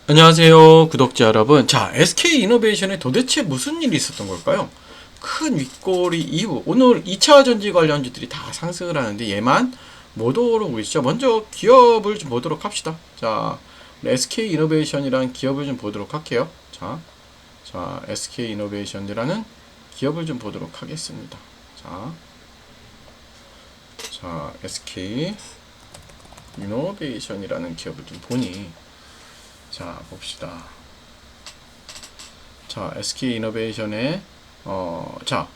안녕하세요, 구독자 여러분. 자, SK이노베이션에 도대체 무슨 일이 있었던 걸까요? 큰 윗꼬리 이후 오늘 2차 전지 관련주들이 다 상승을 하는데 얘만 못 오르고 있죠. 먼저 기업을 좀 보도록 합시다. 자, SK이노베이션이라는 기업을 좀 보도록 할게요. 자, SK이노베이션이라는 기업을 좀 보도록 하겠습니다. 자, SK이노베이션이라는 기업을 좀 보니, 자, 봅시다. 자, SK이노베이션의 자,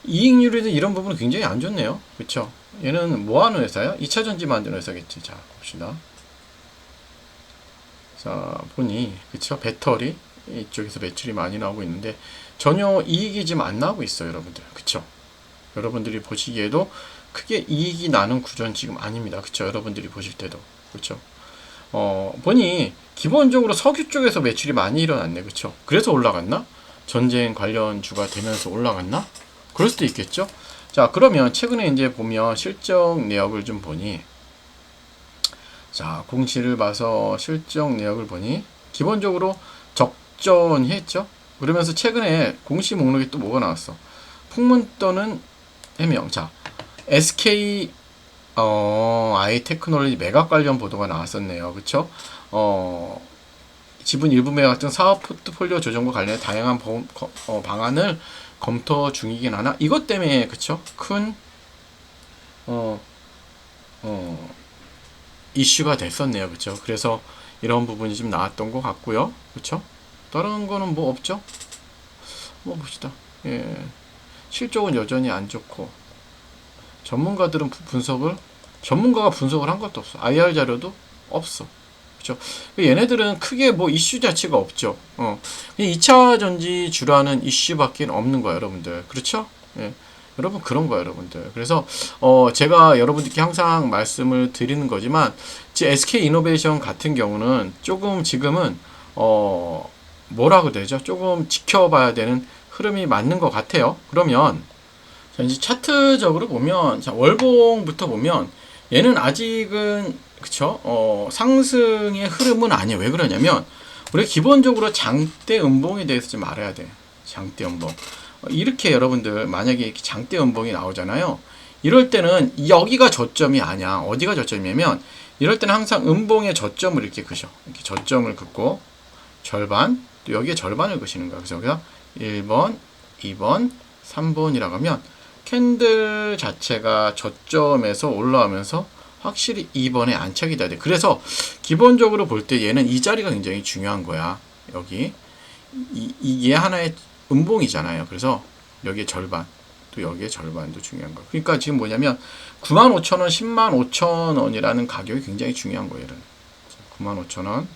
이익률에도 이런 부분은 굉장히 안 좋네요. 그쵸? 얘는 뭐 하는 회사야? 2차 전지 만드는 회사겠지. 자, 봅시다. 자, 보니, 그쵸? 배터리 이쪽에서 매출이 많이 나오고 있는데 전혀 이익이 지금 안 나오고 있어요, 여러분들. 그쵸? 여러분들이 보시기에도 크게 이익이 나는 구조는 지금 아닙니다. 그쵸? 여러분들이 보실 때도. 그쵸? 보니 기본적으로 석유 쪽에서 매출이 많이 일어났네. 그쵸? 그래서 올라갔나? 전쟁 관련주가 되면서 올라갔나? 그럴 수도 있겠죠? 자, 그러면 최근에 이제 보면 실적 내역을 좀 보니, 자, 공시를 봐서 실적 내역을 보니 기본적으로 적전했죠? 그러면서 최근에 공시 목록에 또 뭐가 나왔어? 풍문 또는 해명. 자, SK 아이테크놀로지 매각 관련 보도가 나왔었네요. 그쵸? 지분 일부 매각 등 사업 포트폴리오 조정과 관련해 다양한 방안을 검토 중이긴 하나 이것 때문에 그쵸? 큰 이슈가 됐었네요. 그쵸? 그래서 이런 부분이 좀 나왔던 것 같고요. 그쵸? 다른 거는 뭐 없죠? 뭐 봅시다. 예. 실적은 여전히 안 좋고 전문가가 분석을 한 것도 없어. IR 자료도 없어. 그렇죠? 얘네들은 크게 뭐 이슈 자체가 없죠. 2차 전지 주라는 이슈밖에 없는 거야, 여러분들. 그렇죠? 예. 여러분 그런 거야, 여러분들. 그래서 제가 여러분들께 항상 말씀을 드리는 거지만 SK 이노베이션 같은 경우는 조금 지금은 뭐라고 되죠? 조금 지켜봐야 되는 흐름이 맞는 것 같아요. 그러면 자, 이제 차트적으로 보면, 자, 월봉부터 보면 얘는 아직은 그쵸? 상승의 흐름은 아니에요. 왜 그러냐면 우리가 기본적으로 장대 음봉에 대해서 좀 알아야 돼. 장대 음봉. 이렇게 여러분들 만약에 이렇게 장대 음봉이 나오잖아요. 이럴 때는 여기가 저점이 아니야. 어디가 저점이냐면 이럴 때는 항상 음봉의 저점을 이렇게 그셔. 이렇게 저점을 긋고 절반, 또 여기에 절반을 그시는 거야. 그래서 여기가 1번, 2번, 3번이라고 하면 캔들 자체가 저점에서 올라오면서 확실히 2번에 안착이 돼야 돼. 그래서 기본적으로 볼 때 얘는 이 자리가 굉장히 중요한 거야. 여기 이게 하나의 음봉이잖아요. 그래서 여기에 절반, 또 여기에 절반도 중요한 거. 그러니까 지금 뭐냐면 95,000원, 105,000원이라는 가격이 굉장히 중요한 거예요. 95,000원,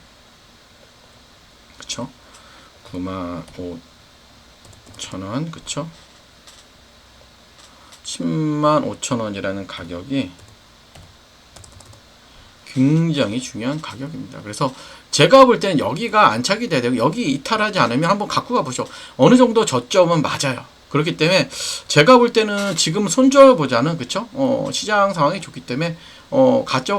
그쵸? 95,000원, 그쵸? 105,000원이라는 가격이 굉장히 중요한 가격입니다. 그래서 제가 볼 때는 여기가 안착이 돼야 되고 여기 이탈하지 않으면 한번 갖고 가보죠. 어느 정도 저점은 맞아요. 그렇기 때문에 제가 볼 때는 지금 손절보자는 그쵸? 시장 상황이 좋기 때문에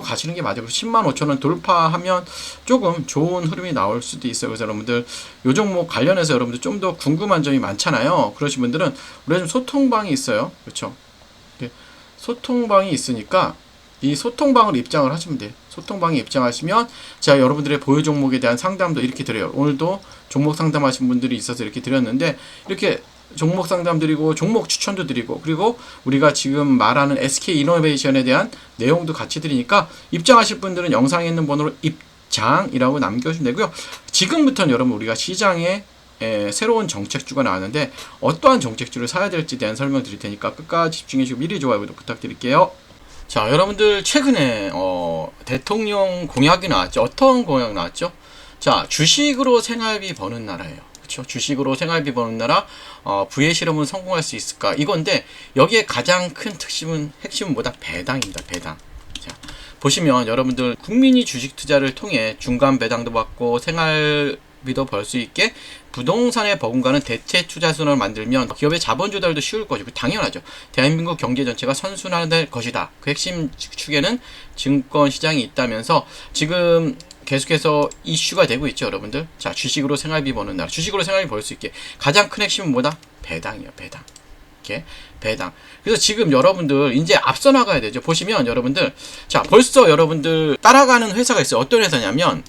가시는 게 맞아요. 105,000원 돌파하면 조금 좋은 흐름이 나올 수도 있어요. 그래서 여러분들 요 종목 관련해서 여러분들 좀 더 궁금한 점이 많잖아요. 그러신 분들은 우리가 좀 소통방이 있어요. 그렇죠? 소통방이 있으니까 이 소통방으로 입장을 하시면 돼요. 소통방에 입장하시면 제가 여러분들의 보유 종목에 대한 상담도 이렇게 드려요. 오늘도 종목 상담하신 분들이 있어서 이렇게 드렸는데 이렇게 종목 상담 드리고 종목 추천도 드리고 그리고 우리가 지금 말하는 SK이노베이션에 대한 내용도 같이 드리니까 입장하실 분들은 영상에 있는 번호로 입장이라고 남겨주시면 되고요. 지금부터는 여러분 우리가 시장에 새로운 정책주가 나왔는데 어떠한 정책주를 사야 될지에 대한 설명 드릴 테니까 끝까지 집중해주시고 미리 좋아요 구독 부탁드릴게요. 자, 여러분들 최근에 대통령 공약이 나왔죠. 어떤 공약 나왔죠? 자, 주식으로 생활비 버는 나라예요. 그렇죠? 주식으로 생활비 버는 나라, 부의 실험은 성공할 수 있을까? 이건데 여기에 가장 큰 핵심은 뭐다? 배당입니다. 배당. 자, 보시면 여러분들 국민이 주식 투자를 통해 중간 배당도 받고 생활비도 벌 수 있게 부동산에 버금가는 대체 투자선을 만들면 기업의 자본 조달도 쉬울 것이고 당연하죠. 대한민국 경제 전체가 선순환될 것이다. 그 핵심 축에는 증권 시장이 있다면서 지금 계속해서 이슈가 되고 있죠, 여러분들. 자, 주식으로 생활비 버는 나라. 주식으로 생활비 벌 수 있게 가장 큰 핵심은 뭐다? 배당이요, 배당. 이렇게 배당. 그래서 지금 여러분들 이제 앞서 나가야 되죠. 보시면 여러분들, 자, 벌써 여러분들 따라가는 회사가 있어요. 어떤 회사냐면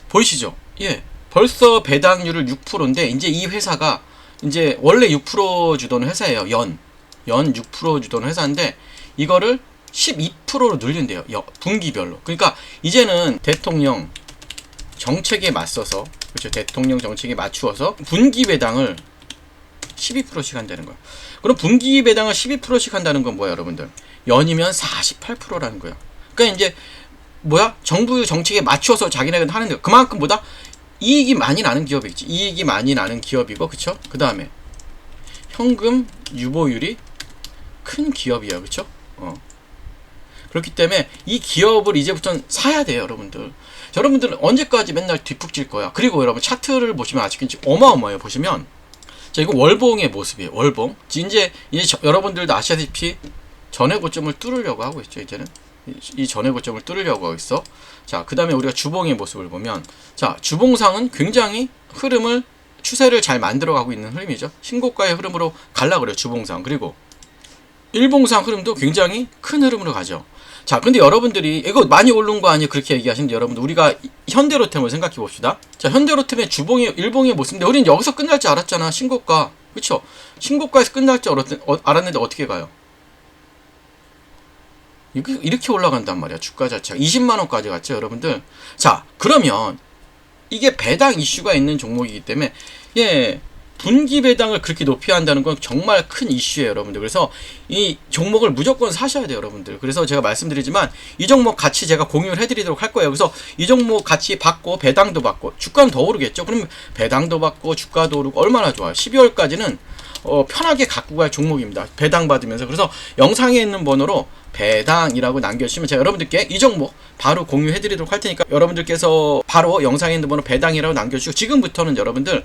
보이시죠? 예, 벌써 배당률을 6%인데 이제 이 회사가 이제 원래 6% 주던 회사예요. 연 6% 주던 회사인데 이거를 12%로 늘린대요. 분기별로. 그러니까 이제는 대통령 정책에 맞서서, 그렇죠, 대통령 정책에 맞추어서 분기 배당을 12%씩 한다는 거예요. 그럼 분기 배당을 12%씩 한다는 건 뭐야, 여러분들? 연이면 48%라는 거예요. 그러니까 이제 뭐야? 정부 정책에 맞추어서 자기네가 하는 거. 그만큼 보다 이익이 많이 나는 기업이겠지. 이익이 많이 나는 기업이고, 그쵸? 그 다음에 현금 유보율이 큰 기업이야, 그쵸? 그렇기 때문에 이 기업을 이제부터는 사야 돼요, 여러분들. 자, 여러분들은 언제까지 맨날 뒷북질 거야? 그리고 여러분 차트를 보시면 아직까지 어마어마해요. 보시면, 자, 이거 월봉의 모습이에요. 월봉. 이제 여러분들도 아시다시피 전의 고점을 뚫으려고 하고 있죠. 이제는 이 전의 고점을 뚫으려고 하고 있어. 자, 그 다음에 우리가 주봉의 모습을 보면, 자, 주봉상은 굉장히 추세를 잘 만들어가고 있는 흐름이죠. 신고가의 흐름으로 갈라 그래요, 주봉상. 그리고 일봉상 흐름도 굉장히 큰 흐름으로 가죠. 자, 근데 여러분들이 이거 많이 오른 거 아니에요? 그렇게 얘기하시는데, 여러분들 우리가 현대로템을 생각해 봅시다. 자, 현대로템의 주봉의 일봉의 모습인데 우리는 여기서 끝날 줄 알았잖아. 신고가, 그쵸? 신고가에서 끝날 줄 알았는데 어떻게 가요? 이렇게 올라간단 말이야. 주가 자체가 20만원까지 갔죠, 여러분들. 자, 그러면 이게 배당 이슈가 있는 종목이기 때문에, 예, 분기 배당을 그렇게 높이 한다는 건 정말 큰 이슈예요, 여러분들. 그래서 이 종목을 무조건 사셔야 돼요, 여러분들. 그래서 제가 말씀드리지만 이 종목 같이 제가 공유를 해드리도록 할 거예요. 그래서 이 종목 같이 받고 배당도 받고 주가는 더 오르겠죠. 그럼 배당도 받고 주가도 오르고 얼마나 좋아요. 12월까지는 편하게 갖고 갈 종목입니다. 배당 받으면서. 그래서 영상에 있는 번호로 배당이라고 남겨주시면 제가 여러분들께 이 종목 바로 공유해드리도록 할 테니까 여러분들께서 바로 영상에 있는 번호 배당이라고 남겨주시고, 지금부터는 여러분들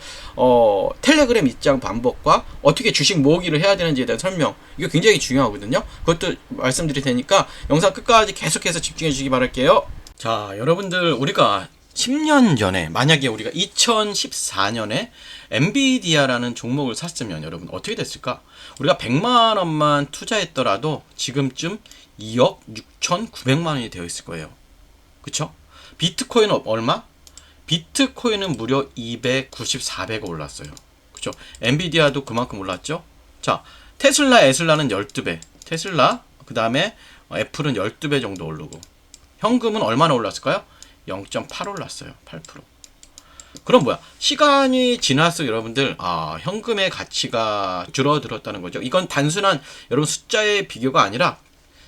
텔레그램 입장 방법과 어떻게 주식 모으기를 해야 되는지에 대한 설명, 이거 굉장히 중요하거든요. 그것도 말씀드릴 테니까 영상 끝까지 계속해서 집중해 주시기 바랄게요. 자, 여러분들 우리가 10년 전에, 만약에 우리가 2014년에 엔비디아라는 종목을 샀으면 여러분 어떻게 됐을까? 우리가 100만 원만 투자했더라도 지금쯤 2억 6,900만 원이 되어 있을 거예요. 그쵸? 비트코인은 얼마? 비트코인은 무려 290, 400억 올랐어요. 그쵸? 엔비디아도 그만큼 올랐죠? 자, 에슬라는 12배. 테슬라, 그 다음에 애플은 12배 정도 오르고, 현금은 얼마나 올랐을까요? 0.8 올랐어요. 8%. 그럼 뭐야? 시간이 지날수록 여러분들, 현금의 가치가 줄어들었다는 거죠. 이건 단순한 여러분 숫자의 비교가 아니라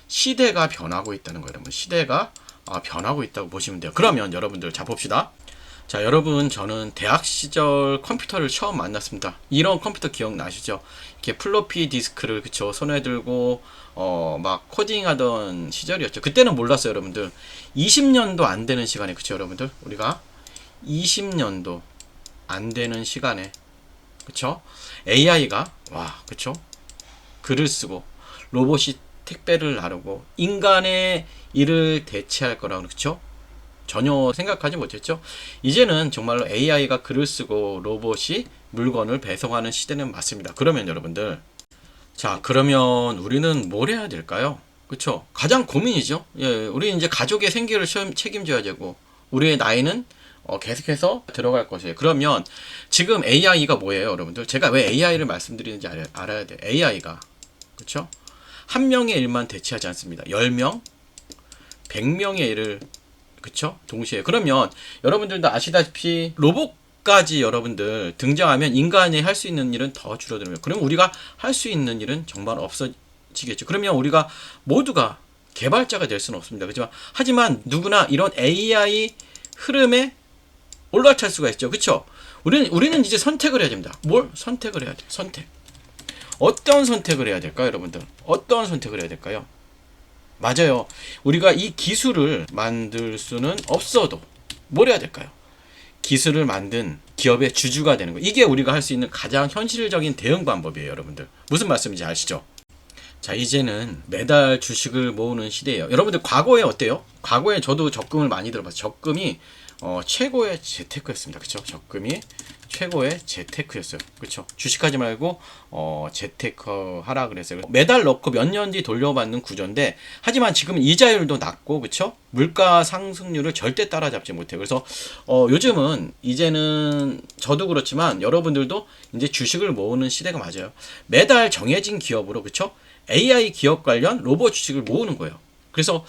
시대가 변하고 있다는 거예요. 여러분, 시대가 변하고 있다고 보시면 돼요. 그러면 여러분들, 자, 봅시다. 자, 여러분, 저는 대학 시절 컴퓨터를 처음 만났습니다. 이런 컴퓨터 기억나시죠? 이렇게 플로피 디스크를, 그쵸, 손에 들고 막 코딩하던 시절이었죠. 그때는 몰랐어요, 여러분들. 20년도 안 되는 시간에, 그쵸, 여러분들? 우리가 20년도 안 되는 시간에, 그쵸, AI가 그쵸, 글을 쓰고 로봇이 택배를 나르고 인간의 일을 대체할 거라고, 그쵸, 전혀 생각하지 못했죠. 이제는 정말로 AI가 글을 쓰고 로봇이 물건을 배송하는 시대는 맞습니다. 그러면 여러분들, 자, 그러면 우리는 뭘 해야 될까요? 그쵸? 가장 고민이죠. 예, 우리 이제 가족의 생계를 책임져야 되고, 우리의 나이는 계속해서 들어갈 것이에요. 그러면 지금 AI가 뭐예요, 여러분들? 제가 왜 AI를 말씀드리는지 알아야 돼요. AI가, 그쵸? 한 명의 일만 대체하지 않습니다. 10명, 100명의 일을, 그쵸, 동시에. 그러면 여러분들도 아시다시피 로봇까지 여러분들 등장하면 인간이 할 수 있는 일은 더 줄어들어요. 그럼 우리가 할 수 있는 일은 정말 없어지겠죠. 그러면 우리가 모두가 개발자가 될 수는 없습니다. 그렇지만 하지만 누구나 이런 AI 흐름에 올라탈 수가 있죠. 그쵸? 우리는 이제 선택을 해야 됩니다. 뭘 선택을 해야 돼요? 선택. 어떤 선택을 해야 될까요, 여러분들? 어떤 선택을 해야 될까요? 맞아요. 우리가 이 기술을 만들 수는 없어도 뭘 해야 될까요? 기술을 만든 기업의 주주가 되는 거. 이게 우리가 할 수 있는 가장 현실적인 대응 방법이에요, 여러분들. 무슨 말씀인지 아시죠? 자, 이제는 매달 주식을 모으는 시대예요. 여러분들 과거에 어때요? 과거에 저도 적금을 많이 들어봤어요. 적금이 최고의 재테크였습니다. 그쵸? 적금이 최고의 재테크였어요. 그쵸? 주식하지 말고 재테크 하라 그랬어요. 매달 넣고 몇 년 뒤 돌려받는 구조인데, 하지만 지금 이자율도 낮고, 그쵸? 물가 상승률을 절대 따라잡지 못해요. 그래서 요즘은 이제는 저도 그렇지만 여러분들도 이제 주식을 모으는 시대가 맞아요. 매달 정해진 기업으로, 그쵸? AI 기업 관련 로봇 주식을 모으는 거예요. 그래서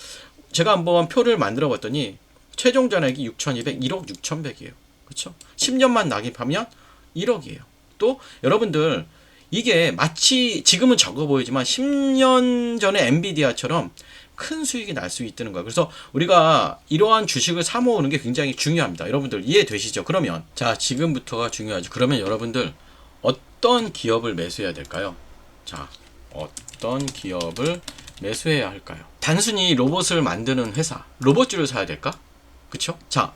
제가 한번 표를 만들어 봤더니 최종 잔액이 6,200, 1억 6,100이에요. 그렇죠? 10년만 낙입하면 1억이에요. 또 여러분들 이게 마치 지금은 적어 보이지만 10년 전에 엔비디아처럼 큰 수익이 날 수 있다는 거예요. 그래서 우리가 이러한 주식을 사 모으는 게 굉장히 중요합니다. 여러분들 이해되시죠? 그러면 자, 지금부터가 중요하죠. 그러면 여러분들 어떤 기업을 매수해야 될까요? 자, 어떤 기업을 매수해야 할까요? 단순히 로봇을 만드는 회사, 로봇주를 사야 될까? 그쵸? 자,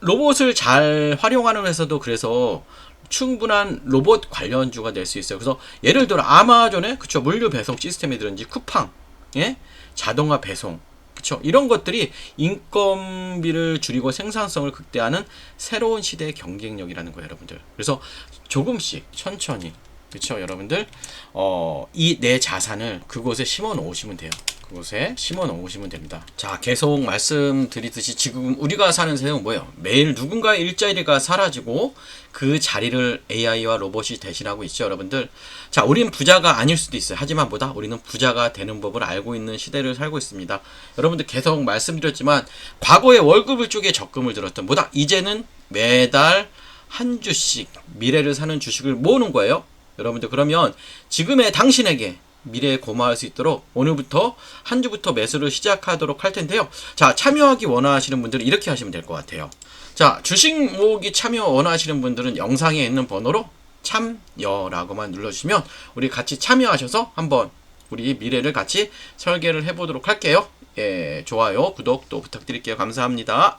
로봇을 잘 활용하는 회사도 그래서 충분한 로봇 관련주가 될 수 있어요. 그래서 예를 들어 아마존의, 그쵸, 물류 배송 시스템이든지 쿠팡, 예? 자동화 배송, 그쵸, 이런 것들이 인건비를 줄이고 생산성을 극대화하는 새로운 시대의 경쟁력이라는 거예요, 여러분들. 그래서 조금씩 천천히, 그쵸, 여러분들 이 내 자산을 그곳에 심어 놓으시면 돼요. 그곳에 심어 놓으시면 됩니다. 자, 계속 말씀드리듯이 지금 우리가 사는 세상은 뭐예요? 매일 누군가의 일자리가 사라지고 그 자리를 AI와 로봇이 대신하고 있죠, 여러분들. 자, 우린 부자가 아닐 수도 있어요. 하지만 뭐다? 우리는 부자가 되는 법을 알고 있는 시대를 살고 있습니다. 여러분들 계속 말씀드렸지만 과거에 월급을 쪽에 적금을 들었던 뭐다? 이제는 매달 한 주씩 미래를 사는 주식을 모으는 거예요. 여러분들, 그러면 지금의 당신에게 미래에 고마울 수 있도록 오늘부터 한 주부터 매수를 시작하도록 할 텐데요. 자, 참여하기 원하시는 분들은 이렇게 하시면 될 것 같아요. 자, 주식 모으기 참여 원하시는 분들은 영상에 있는 번호로 참여라고만 눌러주시면 우리 같이 참여하셔서 한번 우리 미래를 같이 설계를 해보도록 할게요. 예, 좋아요, 구독 또 부탁드릴게요. 감사합니다.